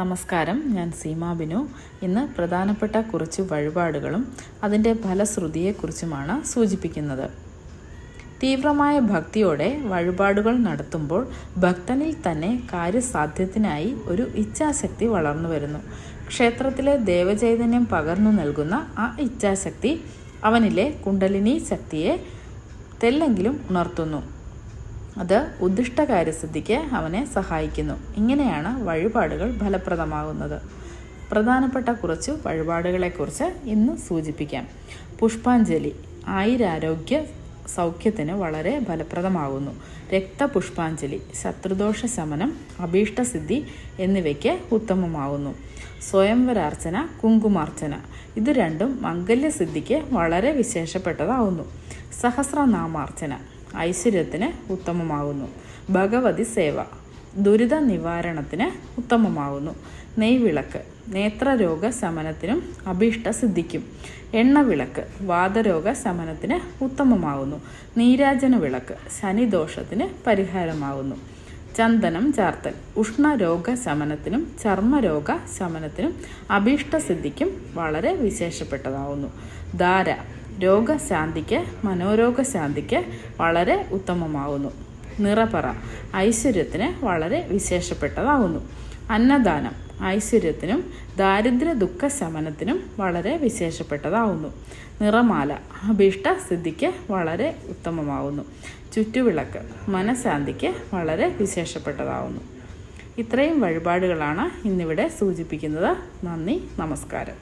നമസ്കാരം, ഞാൻ സീമ ബിനു. ഇന്ന് പ്രധാനപ്പെട്ട കുറച്ച് വഴിപാടുകളും അതിൻ്റെ ഫലശ്രുതിയെക്കുറിച്ചുമാണ് സൂചിപ്പിക്കുന്നത്. തീവ്രമായ ഭക്തിയോടെ വഴിപാടുകൾ നടത്തുമ്പോൾ ഭക്തനിൽ തന്നെ കാര്യസാധ്യത്തിനായി ഒരു ഇച്ഛാശക്തി വളർന്നു വരുന്നു. ക്ഷേത്രത്തിലെ ദേവചൈതന്യം പകർന്നു നൽകുന്ന ആ ഇച്ഛാശക്തി അവനിലെ കുണ്ടലിനി ശക്തിയെ തെല്ലെങ്കിലും ഉണർത്തുന്നു. അത് ഉദ്ദിഷ്ടകാര്യസിദ്ധിക്ക് അവനെ സഹായിക്കുന്നു. ഇങ്ങനെയാണ് വഴിപാടുകൾ ഫലപ്രദമാകുന്നത്. പ്രധാനപ്പെട്ട കുറച്ച് വഴിപാടുകളെക്കുറിച്ച് ഇന്ന് സൂചിപ്പിക്കാം. പുഷ്പാഞ്ജലി ആയുരാരോഗ്യ സൗഖ്യത്തിന് വളരെ ഫലപ്രദമാകുന്നു. രക്തപുഷ്പാഞ്ജലി ശത്രുദോഷ ശമനം, അഭീഷ്ടസിദ്ധി എന്നിവയ്ക്ക് ഉത്തമമാകുന്നു. സ്വയംവരാർച്ചന, കുങ്കുമാർച്ചന ഇത് രണ്ടും മംഗല്യസിദ്ധിക്ക് വളരെ വിശേഷപ്പെട്ടതാകുന്നു. സഹസ്രനാമാർച്ചന ഐശ്വര്യത്തിന് ഉത്തമമാകുന്നു. ഭഗവതി സേവ ദുരിത നിവാരണത്തിന് ഉത്തമമാകുന്നു. നെയ്വിളക്ക് നേത്രരോഗ ശമനത്തിനും അഭീഷ്ടസിദ്ധിക്കും. എണ്ണവിളക്ക് വാതരോഗ ശമനത്തിന് ഉത്തമമാകുന്നു. നീരാജന വിളക്ക് ശനിദോഷത്തിന് പരിഹാരമാകുന്നു. ചന്ദനം ചാർത്തൽ ഉഷ്ണരോഗ ശമനത്തിനും ചർമ്മരോഗ ശമനത്തിനും അഭീഷ്ടസിദ്ധിക്കും വളരെ വിശേഷപ്പെട്ടതാകുന്നു. ധാര രോഗശാന്തിക്ക് മനോരോഗശാന്തിക്ക് വളരെ ഉത്തമമാകുന്നു. നിറപറ ഐശ്വര്യത്തിന് വളരെ വിശേഷപ്പെട്ടതാകുന്നു. അന്നദാനം ഐശ്വര്യത്തിനും ദാരിദ്ര്യ ദുഃഖ ശമനത്തിനും വളരെ വിശേഷപ്പെട്ടതാകുന്നു. നിറമാല അഭീഷ്ട സിദ്ധിക്ക് വളരെ ഉത്തമമാകുന്നു. ചുറ്റുവിളക്ക് മനഃശാന്തിക്ക് വളരെ വിശേഷപ്പെട്ടതാകുന്നു. ഇത്രയും വഴിപാടുകളാണ് ഇന്നിവിടെ സൂചിപ്പിക്കുന്നത്. നന്ദി, നമസ്കാരം.